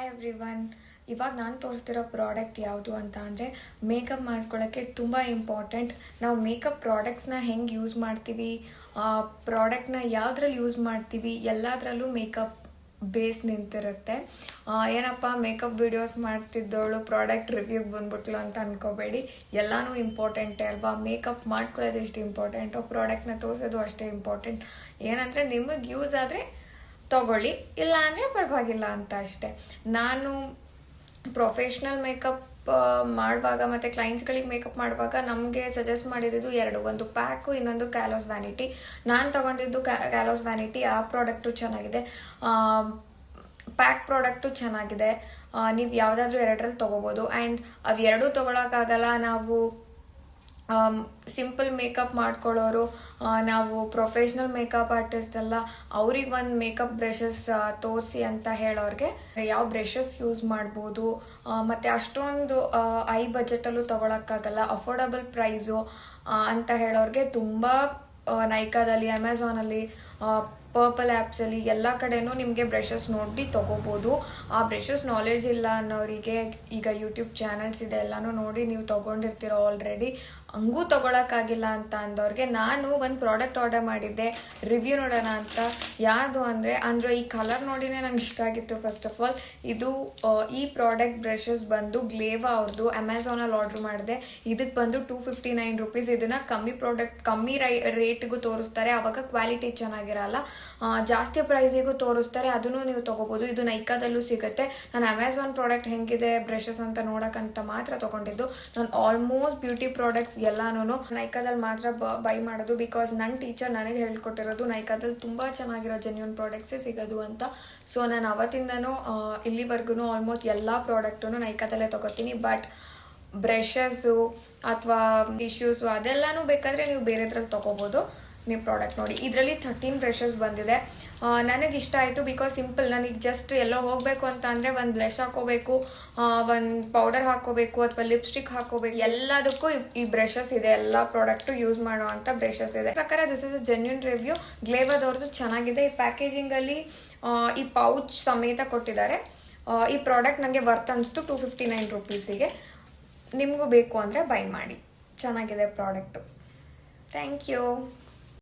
Everyone, ಇವಾಗ ನಾನು ತೋರಿಸ್ತಿರೋ product ಯಾವುದು ಅಂತ ಅಂದರೆ ಮೇಕಪ್ ಮಾಡ್ಕೊಳ್ಳೋಕ್ಕೆ ತುಂಬ ಇಂಪಾರ್ಟೆಂಟ್. ನಾವು ಮೇಕಪ್ ಪ್ರಾಡಕ್ಟ್ಸ್ನ ಹೆಂಗೆ ಯೂಸ್ ಮಾಡ್ತೀವಿ, ಪ್ರಾಡಕ್ಟ್ನ ಯಾವುದ್ರಲ್ಲಿ ಯೂಸ್ ಮಾಡ್ತೀವಿ, ಎಲ್ಲದರಲ್ಲೂ ಮೇಕಪ್ ಬೇಸ್ ನಿಂತಿರುತ್ತೆ. ಏನಪ್ಪ ಮೇಕಪ್ ವಿಡಿಯೋಸ್ ಮಾಡ್ತಿದ್ದವಳು ಪ್ರಾಡಕ್ಟ್ ರಿವ್ಯೂಗೆ ಬಂದ್ಬಿಟ್ಲು ಅಂತ ಅನ್ಕೋಬೇಡಿ. ಎಲ್ಲನೂ ಇಂಪಾರ್ಟೆಂಟೇ ಅಲ್ವಾ. ಮೇಕಪ್ ಮಾಡ್ಕೊಳ್ಳೋದು ಎಷ್ಟು ಇಂಪಾರ್ಟೆಂಟು, ಪ್ರಾಡಕ್ಟ್ನ ತೋರಿಸೋದು ಅಷ್ಟೇ ಇಂಪಾರ್ಟೆಂಟ್. ಏನಂದರೆ ನಿಮಗೆ ಯೂಸ್ ಆದರೆ ತಗೊಳ್ಳಿ, ಇಲ್ಲ ಅಂದರೆ ಪರವಾಗಿಲ್ಲ ಅಂತ ಅಷ್ಟೆ. ನಾನು ಪ್ರೊಫೆಷ್ನಲ್ ಮೇಕಪ್ ಮಾಡುವಾಗ ಮತ್ತು ಕ್ಲೈಂಟ್ಸ್ಗಳಿಗೆ ಮೇಕಪ್ ಮಾಡುವಾಗ ನಮಗೆ ಸಜೆಸ್ಟ್ ಮಾಡಿದ್ದು ಎರಡು, ಒಂದು ಪ್ಯಾಕು, ಇನ್ನೊಂದು ಕ್ಯಾಲೋಸ್ ವ್ಯಾನಿಟಿ. ನಾನು ತೊಗೊಂಡಿದ್ದು ಕ್ಯಾಲೋಸ್ ವ್ಯಾನಿಟಿ. ಆ ಪ್ರಾಡಕ್ಟು ಚೆನ್ನಾಗಿದೆ, ಪ್ಯಾಕ್ ಪ್ರಾಡಕ್ಟು ಚೆನ್ನಾಗಿದೆ. ನೀವು ಯಾವುದಾದ್ರೂ ಎರಡರಲ್ಲಿ ತೊಗೋಬೋದು. ಆ್ಯಂಡ್ ಅವೆರಡೂ ತೊಗೊಳಕ್ಕಾಗಲ್ಲ, ನಾವು ಸಿಂಪಲ್ ಮೇಕಪ್ ಮಾಡ್ಕೊಳ್ಳೋರು, ನಾವು ಪ್ರೊಫೆಷ್ನಲ್ ಮೇಕಪ್ ಆರ್ಟಿಸ್ಟ್ ಅಲ್ಲ, ಅವ್ರಿಗೆ ಒಂದು ಮೇಕಪ್ ಬ್ರಷಸ್ ತೋರಿಸಿ ಅಂತ ಹೇಳೋರಿಗೆ ಯಾವ ಬ್ರಷಸ್ ಯೂಸ್ ಮಾಡ್ಬೋದು. ಮತ್ತು ಅಷ್ಟೊಂದು ಐ ಬಜೆಟಲ್ಲೂ ತೊಗೊಳಕ್ಕಾಗಲ್ಲ, ಅಫೋರ್ಡಬಲ್ ಪ್ರೈಸು ಅಂತ ಹೇಳೋರಿಗೆ ತುಂಬ ನೈಕಾದಲ್ಲಿ, ಅಮೆಝಾನಲ್ಲಿ, ಪರ್ಪಲ್ ಆ್ಯಪ್ಸಲ್ಲಿ ಎಲ್ಲ ಕಡೆನೂ ನಿಮಗೆ ಬ್ರಷಸ್ ನೋಡಿ ತೊಗೋಬೋದು. ಆ ಬ್ರಷಸ್ ನಾಲೆಡ್ಜ್ ಇಲ್ಲ ಅನ್ನೋರಿಗೆ ಈಗ ಯೂಟ್ಯೂಬ್ ಚಾನಲ್ಸ್ ಇದೆ, ಎಲ್ಲನೂ ನೋಡಿ ನೀವು ತೊಗೊಂಡಿರ್ತೀರೋ ಆಲ್ರೆಡಿ. ಹಂಗೂ ತೊಗೊಳಕ್ಕಾಗಿಲ್ಲ ಅಂತ ಅಂದವ್ರಿಗೆ ನಾನು ಒಂದು ಪ್ರಾಡಕ್ಟ್ ಆರ್ಡರ್ ಮಾಡಿದ್ದೆ, ರಿವ್ಯೂ ನೋಡೋಣ ಅಂತ. ಯಾವುದು ಅಂದರೆ ಈ ಕಲರ್ ನೋಡಿನೇ ನಂಗೆ ಇಷ್ಟ ಆಗಿತ್ತು. ಫಸ್ಟ್ ಆಫ್ ಆಲ್ ಇದು ಈ ಪ್ರಾಡಕ್ಟ್ ಬ್ರಷಸ್ ಬಂದು ಗ್ಲೇವಾ ಅವ್ರದ್ದು, ಅಮೆಝಾನಲ್ಲಿ ಆರ್ಡ್ರ್ ಮಾಡಿದೆ. ಇದಕ್ಕೆ ಬಂದು 259 ರೂಪೀಸ್. ಇದನ್ನು ಕಮ್ಮಿ ರೇಟಿಗೂ ತೋರಿಸ್ತಾರೆ, ಆವಾಗ ಕ್ವಾಲಿಟಿ ಚೆನ್ನಾಗಿರಲ್ಲ. ಜಾಸ್ತಿ ಪ್ರೈಸಿಗೂ ತೋರಿಸ್ತಾರೆ, ಅದನ್ನು ನೀವು ತೊಗೋಬೋದು. ಇದು ನೈಕಾದಲ್ಲೂ ಸಿಗುತ್ತೆ. ನಾನು ಅಮೆಝಾನ್ ಪ್ರಾಡಕ್ಟ್ ಹೆಂಗಿದೆ ಬ್ರಷಸ್ ಅಂತ ನೋಡೋಕ್ಕಂತ ಮಾತ್ರ ತೊಗೊಂಡಿದ್ದು. ನಾನು ಆಲ್ಮೋಸ್ಟ್ ಬ್ಯೂಟಿ ಪ್ರಾಡಕ್ಟ್ಸ್ ಎಲ್ಲಾನು ನೈಕಾದಲ್ಲಿ ಮಾತ್ರ ಬೈ ಮಾಡೋದು. ಬಿಕಾಸ್ ನನ್ನ ಟೀಚರ್ ನನಗೆ ಹೇಳ್ಕೊಟ್ಟಿರೋದು ನೈಕಾದಲ್ಲಿ ತುಂಬ ಚೆನ್ನಾಗಿರೋ ಜೆನ್ಯೂನ್ ಪ್ರಾಡಕ್ಟ್ಸೇ ಸಿಗೋದು ಅಂತ. ಸೊ ನಾನು ಅವತ್ತಿಂದನೂ ಇಲ್ಲಿವರೆಗೂ ಆಲ್ಮೋಸ್ಟ್ ಎಲ್ಲ ಪ್ರಾಡಕ್ಟನ್ನು ನೈಕಾದಲ್ಲೇ ತೊಗೋತೀನಿ. ಬಟ್ ಬ್ರಷಸ್ಸು ಅಥವಾ ಟಿಶ್ಯೂಸು ಅದೆಲ್ಲನೂ ಬೇಕಾದರೆ ನೀವು ಬೇರೆದ್ರಲ್ಲಿ ತೊಗೋಬೋದು. ನೀವು ಪ್ರಾಡಕ್ಟ್ ನೋಡಿ, ಇದರಲ್ಲಿ 13 ಬ್ರಷಸ್ ಬಂದಿದೆ. ನನಗೆ ಇಷ್ಟ ಆಯಿತು ಬಿಕಾಸ್ ಸಿಂಪಲ್. ನನಗೆ ಜಸ್ಟ್ ಎಲ್ಲೋ ಹೋಗಬೇಕು ಅಂತ ಅಂದರೆ ಒಂದು ಬ್ಲಷ್ ಹಾಕೋಬೇಕು, ಒಂದು ಪೌಡರ್ ಹಾಕೋಬೇಕು ಅಥವಾ ಲಿಪ್ಸ್ಟಿಕ್ ಹಾಕೋಬೇಕು, ಎಲ್ಲದಕ್ಕೂ ಈ ಬ್ರಷಸ್ ಇದೆ. ಎಲ್ಲ ಪ್ರಾಡಕ್ಟು ಯೂಸ್ ಮಾಡೋ ಅಂಥ ಬ್ರಷಸ್ ಇದೆ. ಪ್ರಕಾರ this is a genuine review. ಗ್ಲೇವಾದವ್ರದ್ದು ಚೆನ್ನಾಗಿದೆ. ಈ ಪ್ಯಾಕೇಜಿಂಗಲ್ಲಿ ಈ ಪೌಚ್ ಸಮೇತ ಕೊಟ್ಟಿದ್ದಾರೆ. ಈ ಪ್ರಾಡಕ್ಟ್ ನನಗೆ ವರ್ತ್ ಅನಿಸ್ತು 259 ರೂಪೀಸಿಗೆ. ನಿಮಗೂ ಬೇಕು ಅಂದರೆ ಬೈ ಮಾಡಿ, ಚೆನ್ನಾಗಿದೆ ಪ್ರಾಡಕ್ಟು. Thank you.